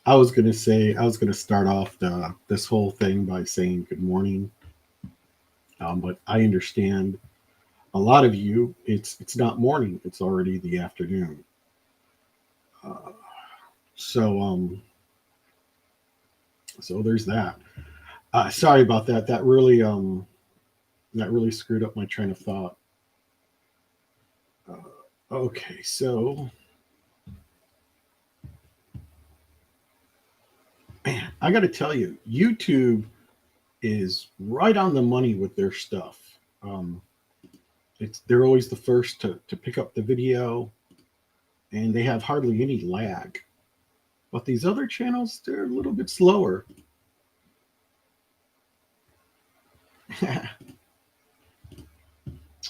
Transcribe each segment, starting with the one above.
I was gonna say, I was gonna start off this whole thing by saying good morning, but I understand a lot of you. It's not morning; it's already the afternoon. Uh, so so there's that. Sorry about that. That really screwed up my train of thought. Okay, so man, I got to tell you, YouTube is right on the money with their stuff. Um, they're always the first to pick up the video, and they have hardly any lag. But these other channels, they're a little bit slower.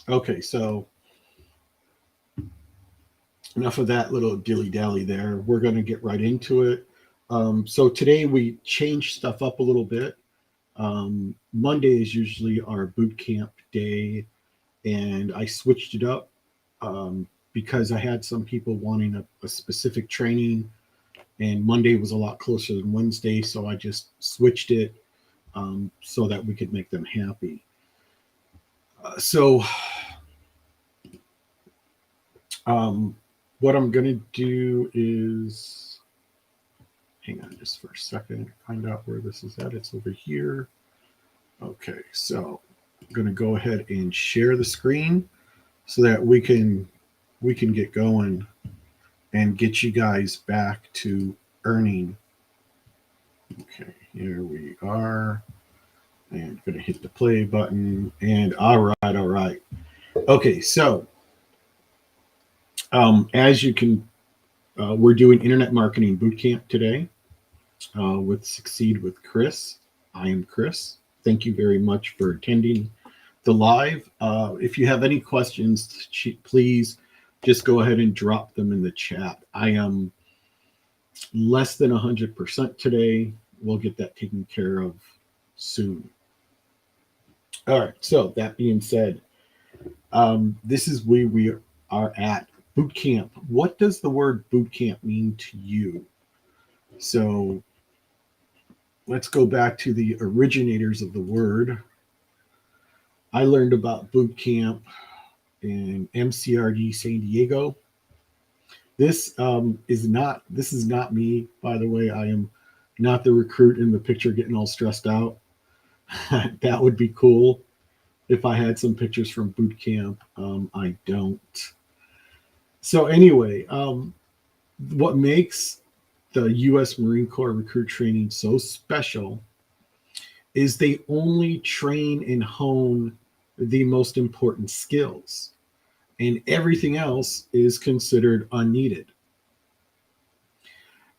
Okay, so enough of that little dilly dally there. We're going to get right into it. So today we changed stuff up a little bit. Monday is usually our boot camp day, and I switched it up because I had some people wanting a specific training, and Monday was a lot closer than Wednesday, so I just switched it so that we could make them happy. So um, what I'm gonna do is hang on just for a second, find out where this is at. It's over here. Okay, so I'm gonna go ahead and share the screen so that we can get going and get you guys back to earning. Okay, here we are. And gonna hit the play button. And all right. Okay, so as you can, we're doing internet marketing bootcamp today with Succeed with Chris. I am Chris. Thank you very much for attending the live. If you have any questions, please just go ahead and drop them in the chat. I am less than 100% today. We'll get that taken care of soon. All right. So that being said, this is where we are at boot camp. What does the word boot camp mean to you? So let's go back to the originators of the word. I learned about boot camp in MCRD San Diego. This is not me, by the way. I am not the recruit in the picture getting all stressed out. That would be cool if I had some pictures from boot camp. I don't. So anyway, what makes the U.S. Marine Corps recruit training so special is they only train and hone the most important skills, and everything else is considered unneeded.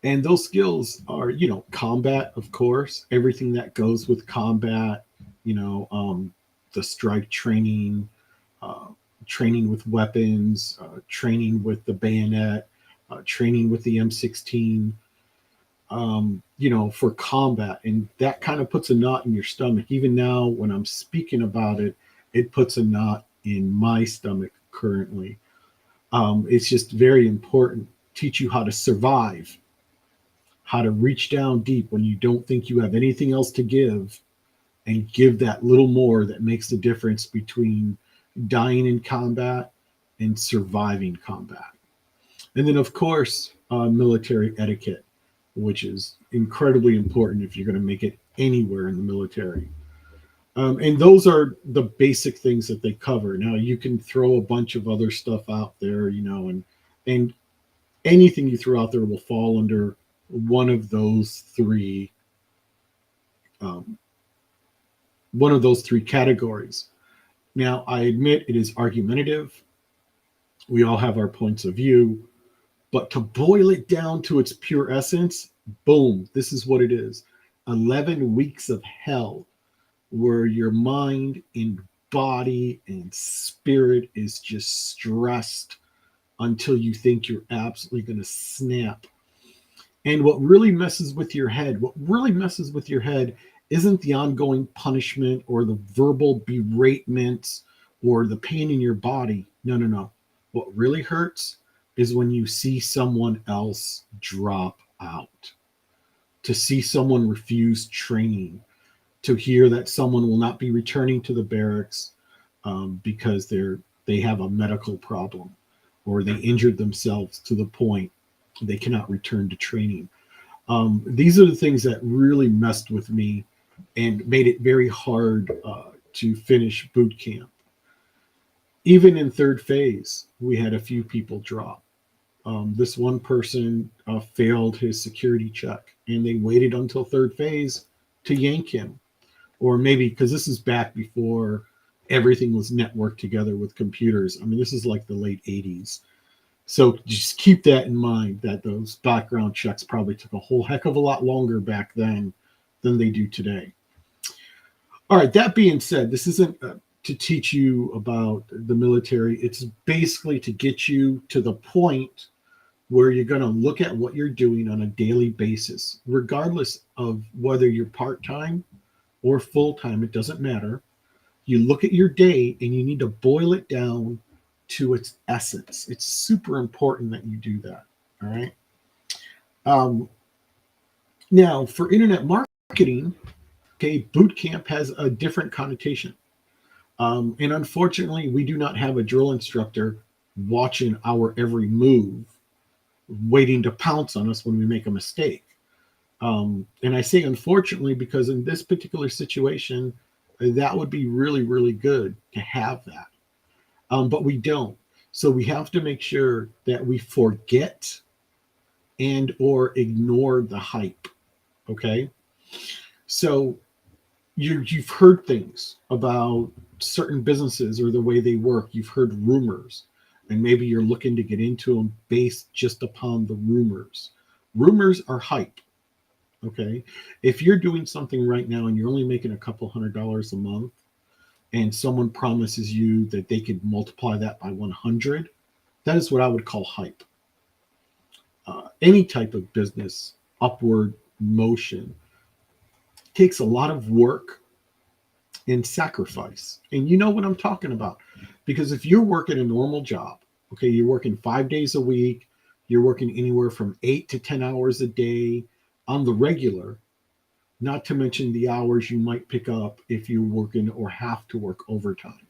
And those skills are, combat, of course, everything that goes with combat, you know, the strike training, uh, training with weapons, training with the bayonet, training with the M16, for combat. And that kind of puts a knot in your stomach. Even now, when I'm speaking about it, it puts a knot in my stomach currently. It's just very important. Teach you how to survive, how to reach down deep when you don't think you have anything else to give, and give that little more that makes the difference between dying in combat and surviving combat. And then, of course, military etiquette, which is incredibly important if you're going to make it anywhere in the military. And those are the basic things that they cover. Now, you can throw a bunch of other stuff out there, and anything you throw out there will fall under one of those three um, one of those three categories. Now, I admit it is argumentative. We all have our points of view, but to boil it down to its pure essence, boom, this is what it is. 11 weeks of hell where your mind and body and spirit is just stressed until you think you're absolutely going to snap. And what really messes with your head isn't the ongoing punishment or the verbal beratement or the pain in your body. No, no, no. What really hurts is when you see someone else drop out. to see someone refuse training, to hear that someone will not be returning to the barracks because they have a medical problem or they injured themselves to the point they cannot return to training. These are the things that really messed with me and made it very hard to finish boot camp. Even in third phase, we had a few people drop. This one person failed his security check, and they waited until third phase to yank him. Or maybe because this is back before everything was networked together with computers. I mean, this is like the late 80s. So just keep that in mind, that those background checks probably took a whole heck of a lot longer back then than they do today. All right, that being said, this isn't to teach you about the military. It's basically to get you to the point where you're going to look at what you're doing on a daily basis, regardless of whether you're part time or full time, it doesn't matter. You look at your day and you need to boil it down to its essence. It's super important that you do that. All right. Um, Now, for internet marketing, okay, boot camp has a different connotation. And unfortunately, we do not have a drill instructor watching our every move, waiting to pounce on us when we make a mistake. And I say unfortunately because in this particular situation, that would be really, really good to have that. But we don't. So we have to make sure that we forget and or ignore the hype. Okay. So you've heard things about certain businesses or the way they work. You've heard rumors, and maybe you're looking to get into them based just upon the rumors. Rumors are hype. Okay. If you're doing something right now and you're only making a couple $100 a month, and someone promises you that they could multiply that by 100, that is what I would call hype. Any type of business, upward motion, takes a lot of work and sacrifice. And you know what I'm talking about. Because if you're working a normal job, okay, you're working 5 days a week, you're working anywhere from 8 to 10 hours a day on the regular, not to mention the hours you might pick up if you're working or have to work overtime.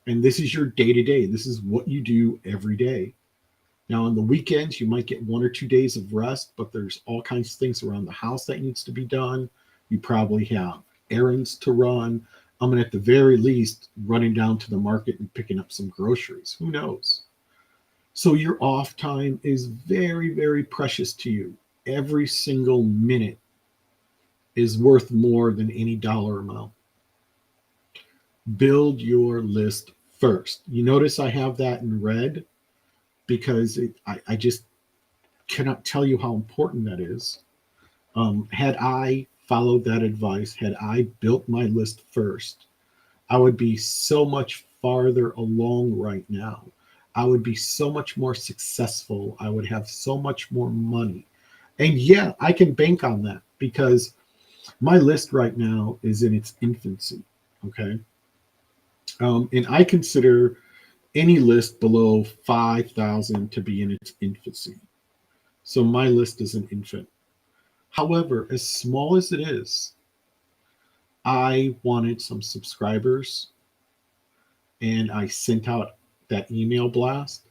And this is your day to day. This is what you do every day. Now, on the weekends, you might get 1 or 2 days of rest, but there's all kinds of things around the house that needs to be done. You probably have errands to run. I mean, at the very least, running down to the market and picking up some groceries. Who knows? So your off time is very, very precious to you. Every single minute is worth more than any dollar amount. Build your list first. You notice I have that in red because I just cannot tell you how important that is. Had I followed that advice, had I built my list first, I would be so much farther along right now. I would be so much more successful. I would have so much more money. And yeah, I can bank on that because my list right now is in its infancy. Okay. And I consider any list below 5,000 to be in its infancy. So my list is an infant. However, as small as it is, I wanted some subscribers and I sent out that email blast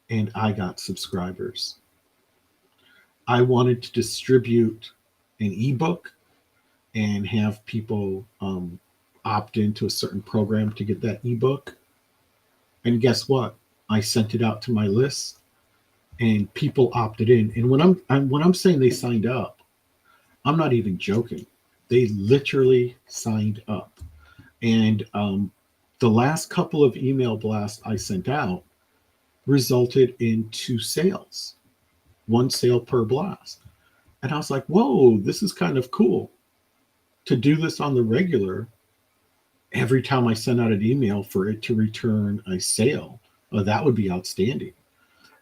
and I got subscribers. I wanted to distribute an ebook and have people opt into a certain program to get that ebook. And guess what? I sent it out to my list and people opted in. And when I'm saying they signed up, I'm not even joking. They literally signed up. And the last couple of email blasts I sent out resulted in 2 sales, 1 sale per blast. And I was like, whoa, this is kind of cool. To do this on the regular, every time I send out an email for it to return a sale, that would be outstanding.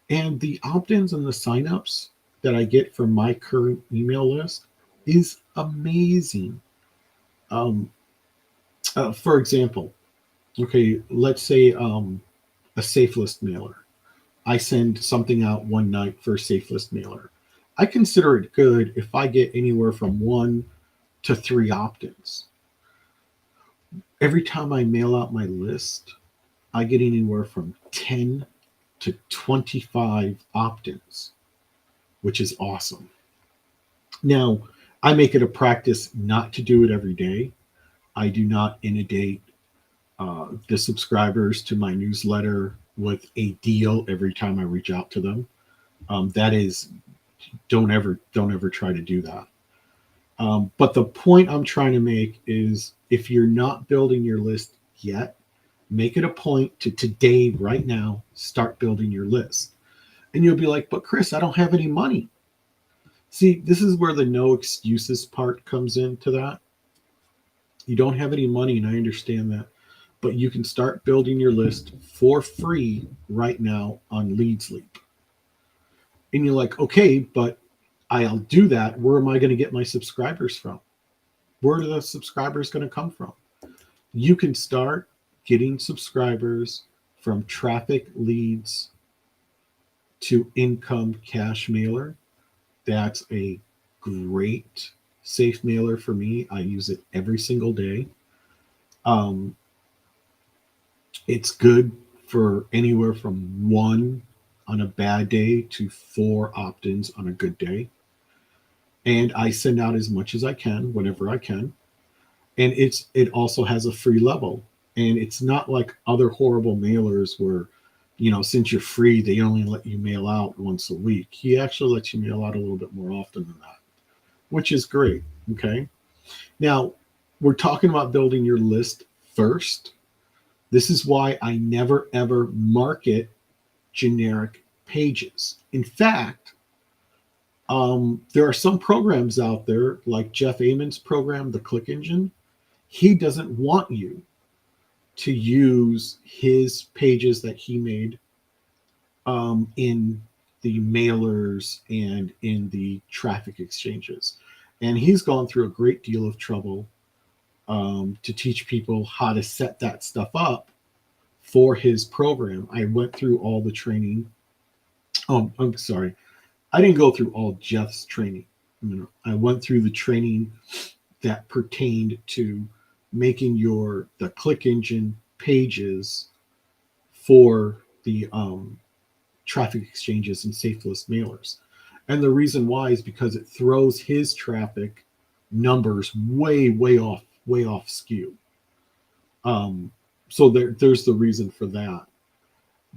And the opt-ins and the signups that I get from my current email list is amazing. Um, for example, okay, let's say a safe list mailer. I send something out one night for a safe list mailer. I consider it good if I get anywhere from 1 to 3 opt-ins. Every time I mail out my list, I get anywhere from 10 to 25 opt-ins, which is awesome. Now, I make it a practice not to do it every day. I do not inundate the subscribers to my newsletter with a deal every time I reach out to them. That is, don't ever try to do that. But the point I'm trying to make is, if you're not building your list yet, make it a point to today, right now, start building your list. And you'll be like, but Chris, I don't have any money. See, this is where the no excuses part comes into that. You don't have any money, and I understand that, but you can start building your list for free right now on LeadsLeap. And you're like, okay, but I'll do that. Where am I going to get my subscribers from? Where are the subscribers going to come from? You can start getting subscribers from traffic leads to income cash mailer. That's a great safe mailer for me. I use it every single day. Um, it's good for anywhere from 1 on a bad day to 4 opt-ins on a good day. And I send out as much as I can whenever I can. And it also has a free level. And it's not like other horrible mailers where, since you're free, they only let you mail out once a week. He actually lets you mail out a little bit more often than that, which is great. Okay. Now, we're talking about building your list first. This is why I never ever market generic pages. In fact, there are some programs out there like Jeff Amon's program, the Click Engine. He doesn't want you to use his pages that he made in the mailers and in the traffic exchanges. And he's gone through a great deal of trouble to teach people how to set that stuff up for his program. I went through all the training. Oh, I'm sorry. I didn't go through all Jeff's training. I went through the training that pertained to making the click engine pages for the traffic exchanges and safe list mailers. And the reason why is because it throws his traffic numbers way off skew. So there's the reason for that.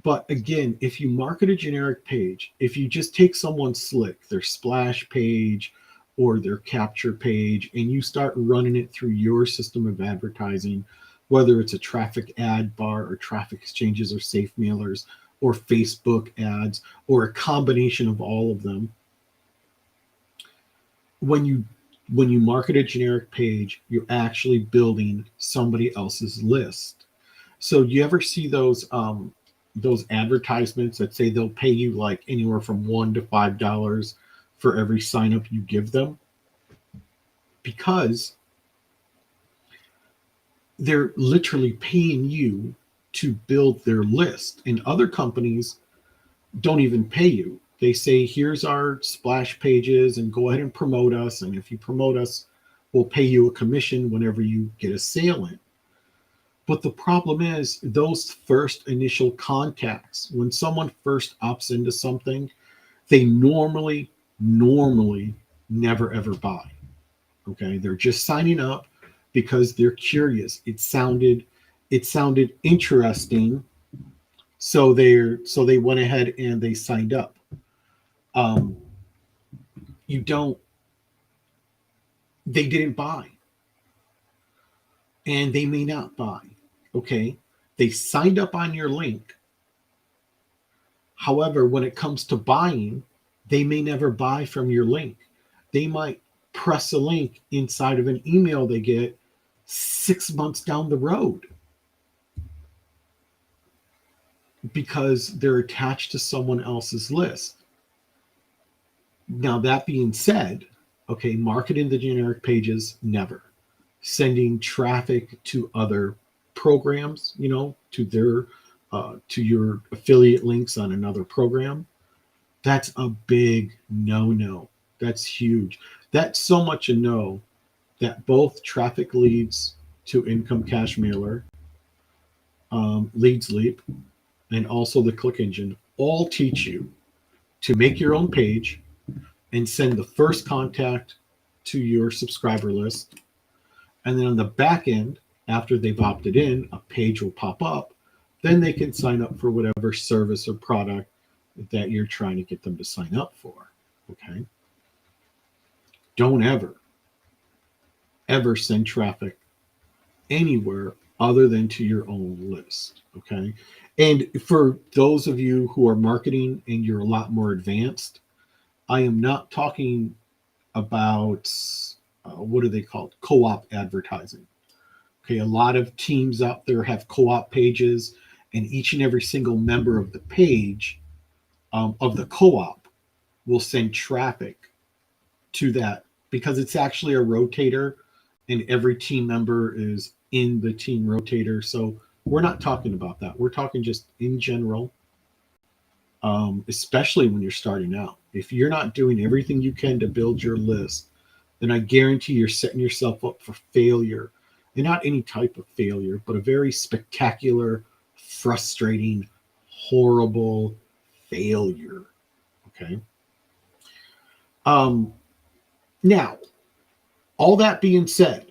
But again, if you market a generic page, if you just take someone slick, their splash page or their capture page, and you start running it through your system of advertising, whether it's a traffic ad bar or traffic exchanges or safe mailers or Facebook ads or a combination of all of them, when you market a generic page, you're actually building somebody else's list. So you ever see those advertisements that say they'll pay you like anywhere from $1 to $5 for every sign up you give them? Because they're literally paying you to build their list. And other companies don't even pay you. They say, here's our splash pages and go ahead and promote us. And if you promote us, we'll pay you a commission whenever you get a sale in. But the problem is those first initial contacts, when someone first opts into something, they normally never ever buy. Okay. They're just signing up because they're curious. It sounded interesting. So they went ahead and they signed up. You don't, they didn't buy, and they may not buy. Okay. They signed up on your link. However, when it comes to buying, they may never buy from your link. They might press a link inside of an email they get 6 months down the road because they're attached to someone else's list. Now, that being said, okay, marketing the generic pages, never. Sending traffic to other programs, to their to your affiliate links on another program, that's a big no. That's huge. That's so much a no that both traffic leads to income cash mailer, leads leap, and also the click engine all teach you to make your own page and send the first contact to your subscriber list. And then on the back end, after they've opted in, a page will pop up. Then they can sign up for whatever service or product that you're trying to get them to sign up for. Okay. Don't ever send traffic anywhere other than to your own list. Okay. And for those of you who are marketing and you're a lot more advanced, I am not talking about what are they called? Co-op advertising. Okay. A lot of teams out there have co-op pages, and each and every single member of the page of the co-op will send traffic to that because it's actually a rotator and every team member is in the team rotator. So we're not talking about that. We're talking just in general, especially when you're starting out. If you're not doing everything you can to build your list, then I guarantee you're setting yourself up for failure. And not any type of failure, but a very spectacular, frustrating, horrible failure. Okay. Now, all that being said,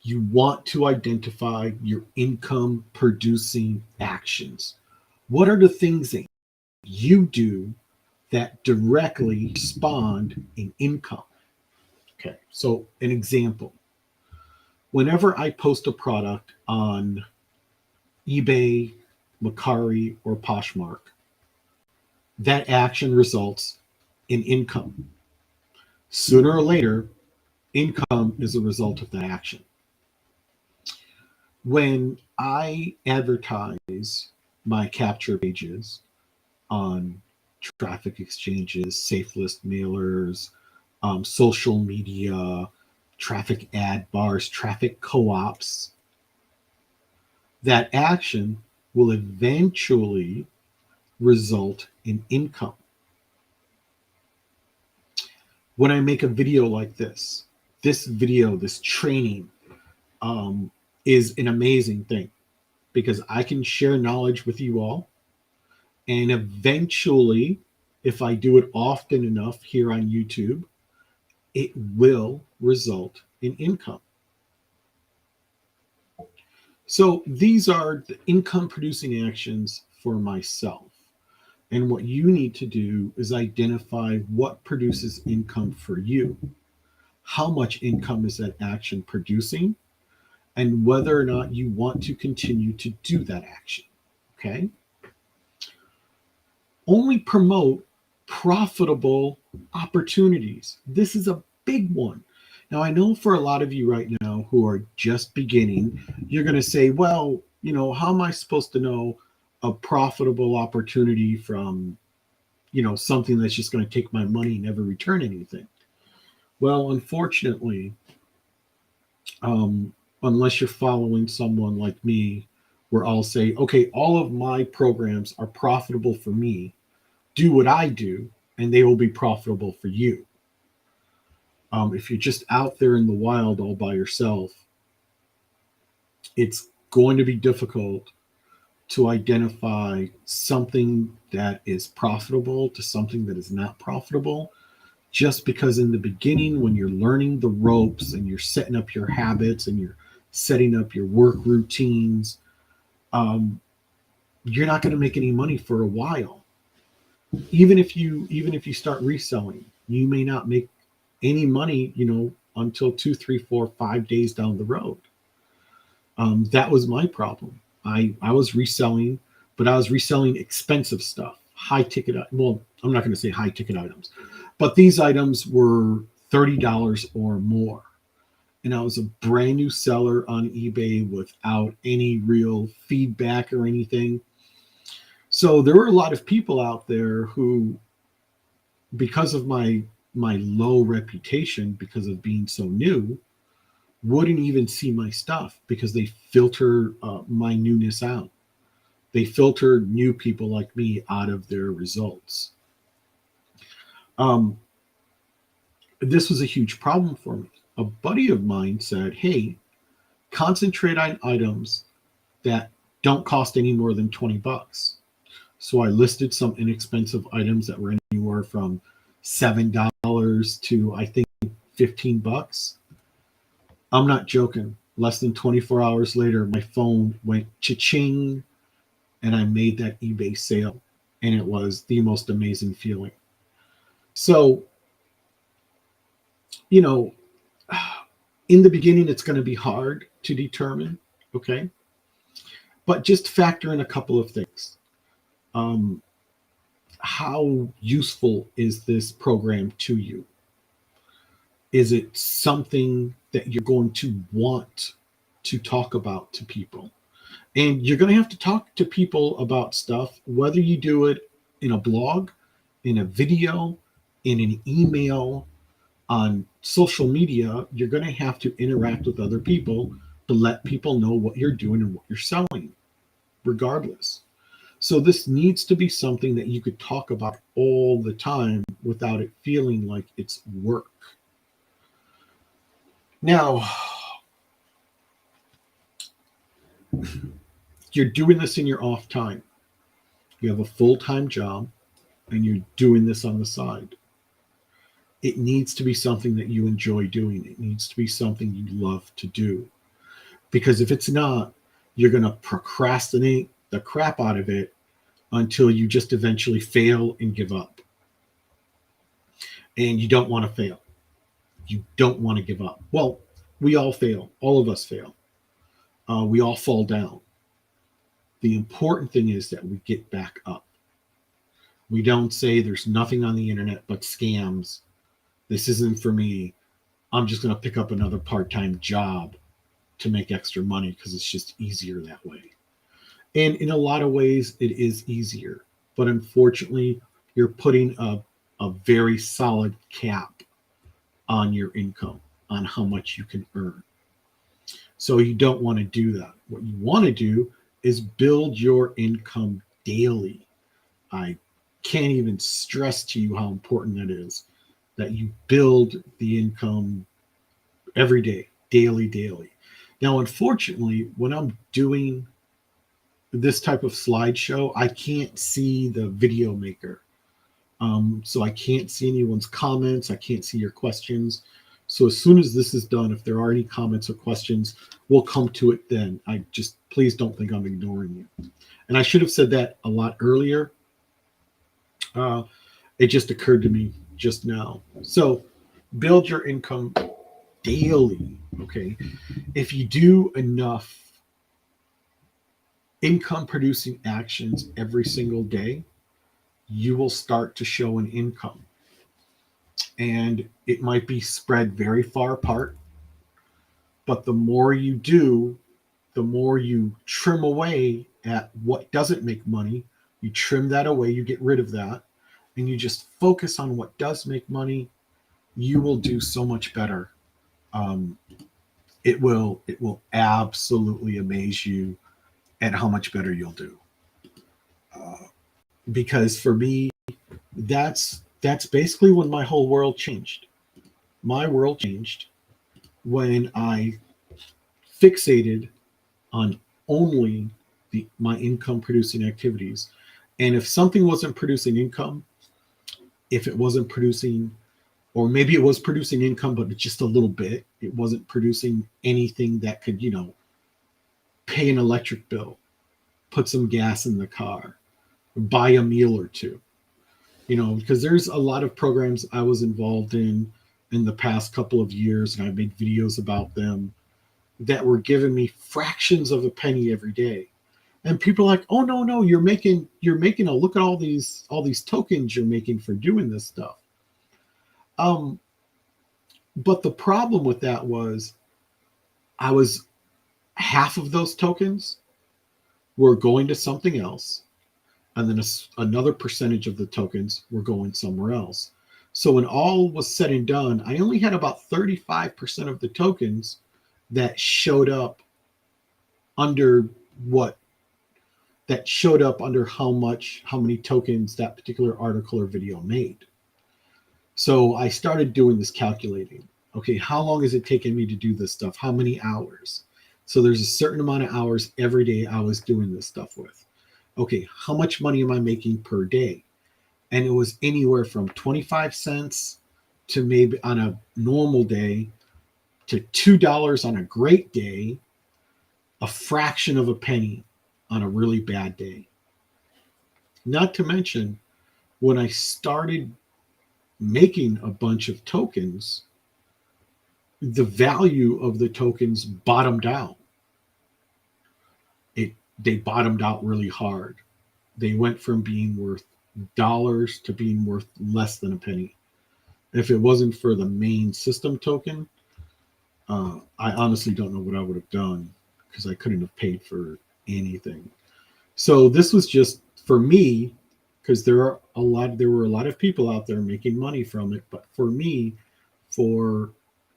you want to identify your income producing actions. What are the things that you do that directly spawn in income? Okay, so an example. Whenever I post a product on eBay, Mercari, or Poshmark, that action results in income. Sooner or later, income is a result of that action. When I advertise my capture pages on traffic exchanges, safe list mailers, social media, traffic ad bars, traffic co-ops, that action will eventually result in income. When I make a video like this video, this training, is an amazing thing because I can share knowledge with you all. And eventually, if I do it often enough here on YouTube, it will result in income. So these are the income producing actions for myself. And what you need to do is identify what produces income for you. How much income is that action producing? And whether or not you want to continue to do that action. Okay? Only promote profitable opportunities. This is a big one. Now, I know for a lot of you right now who are just beginning, you're going to say, well, how am I supposed to know a profitable opportunity from, something that's just going to take my money and never return anything? Well, unfortunately, unless you're following someone like me, where I'll say, okay, all of my programs are profitable for me. Do what I do, and they will be profitable for you. If you're just out there in the wild all by yourself, it's going to be difficult to identify something that is profitable to something that is not profitable. Just because in the beginning, when you're learning the ropes and you're setting up your habits and you're setting up your work routines, you're not going to make any money for a while. Even if you start reselling, you may not make any money, until 2, 3, 4, 5 days down the road. That was my problem. I was reselling, but I was reselling expensive stuff, high ticket. Well, I'm not going to say high ticket items, but these items were $30 or more. And I was a brand new seller on eBay without any real feedback or anything. So there were a lot of people out there who, because of my low reputation, because of being so new, wouldn't even see my stuff because they filter my newness out. They filter new people like me out of their results. Um, this was a huge problem for me. A buddy of mine said, "Hey, concentrate on items that don't cost any more than $20." So I listed some inexpensive items that were anywhere from $7 to I think $15. I'm not joking. Less than 24 hours later, my phone went cha-ching and I made that eBay sale. And it was the most amazing feeling. So, you know, in the beginning, it's going to be hard to determine, okay? But just factor in a couple of things. Um, how useful is this program to you? Is it something that you're going to want to talk about to people? And you're going to have to talk to people about stuff, whether you do it in a blog, in a video, in an email, on social media. You're going to have to interact with other people to let people know what you're doing and what you're selling, regardless. So this needs to be something that you could talk about all the time without it feeling like it's work. Now, you're doing this in your off time. You have a full time job and you're doing this on the side. It needs to be something that you enjoy doing. It needs to be something you love to do. Because if it's not, you're going to procrastinate the crap out of it until you just eventually fail and give up. And you don't want to fail. You don't want to give up. Well, we all fail. All of us fail. We all fall down. The important thing is that we get back up. We don't say there's nothing on the internet but scams. This isn't for me. I'm just going to pick up another part time job to make extra money because it's just easier that way. And in a lot of ways, it is easier. But unfortunately, you're putting a very solid cap on your income, on how much you can earn. So you don't want to do that. What you want to do is build your income daily. I can't even stress to you how important that is, that you build the income every day, daily, daily. Now, unfortunately, when I'm doing this type of slideshow, I can't see the video maker. So I can't see anyone's comments. I can't see your questions. So as soon as this is done, if there are any comments or questions, we'll come to it then. I just, please don't think I'm ignoring you. And I should have said that a lot earlier. Uh, it just occurred to me just now. So build your income daily. Okay. If you do enough income producing actions every single day, you will start to show an income. And it might be spread very far apart, but the more you do, the more you trim away at what doesn't make money. You trim that away, you get rid of that, and you just focus on what does make money. You will do so much better. Um, it will absolutely amaze you at how much better you'll do. Uh, because for me, that's basically when my whole world changed. My world changed when I fixated on only my income producing activities. And if something wasn't producing income, if it wasn't producing, or maybe it was producing income, but just a little bit, it wasn't producing anything that could, pay an electric bill, put some gas in the car, buy a meal or two, because there's a lot of programs I was involved in the past couple of years, and I made videos about them that were giving me fractions of a penny every day. And people are like, "Oh no, no, you're making a look at all these tokens you're making for doing this stuff." Um, but the problem with that was I was half of those tokens were going to something else, and then another percentage of the tokens were going somewhere else. So when all was said and done, I only had about 35% of the tokens that showed up under what that showed up under how many tokens that particular article or video made. So I started doing this calculating. Okay, how long is it taking me to do this stuff? How many hours? So there's a certain amount of hours every day I was doing this stuff with. Okay, how much money am I making per day? And it was anywhere from 25 cents to maybe on a normal day to $2 on a great day, a fraction of a penny on a really bad day. Not to mention, when I started making a bunch of tokens, the value of the tokens bottomed out. They bottomed out really hard. They went from being worth dollars to being worth less than a penny. If it wasn't for the main system token, I honestly don't know what I would have done because I couldn't have paid for anything. So this was just for me because there were a lot of people out there making money from it, but for me, for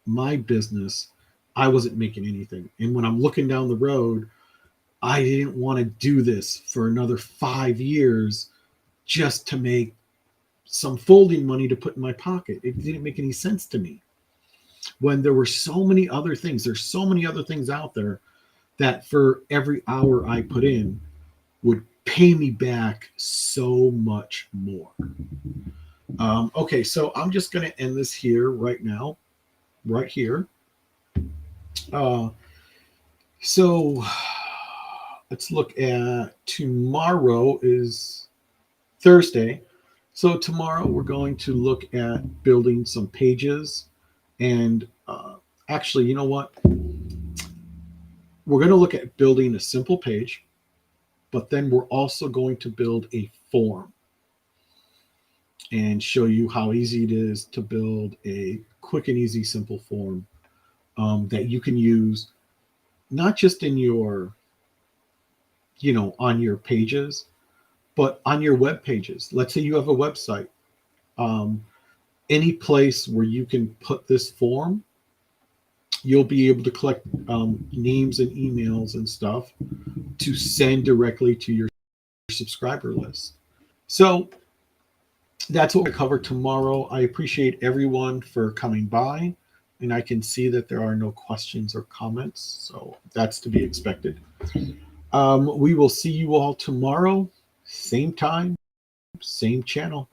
my business, I wasn't making anything. And when I'm looking down the road, I didn't want to do this for another 5 years just to make some folding money to put in my pocket. It didn't make any sense to me. When there were so many other things, there's so many other things out there that for every hour I put in would pay me back so much more. Okay, so I'm just going to end this here right now, right here. Uh, so let's look at tomorrow is Thursday. So tomorrow we're going to look at building some pages. And actually, you know what? We're going to look at building a simple page, but then we're also going to build a form and show you how easy it is to build a quick and easy, simple form that you can use not just in your, on your pages, but on your web pages. Let's say you have a website. Um, any place where you can put this form, you'll be able to collect names and emails and stuff to send directly to your subscriber list. So that's what we cover tomorrow. I appreciate everyone for coming by, and I can see that there are no questions or comments, so that's to be expected. We will see you all tomorrow, same time, same channel.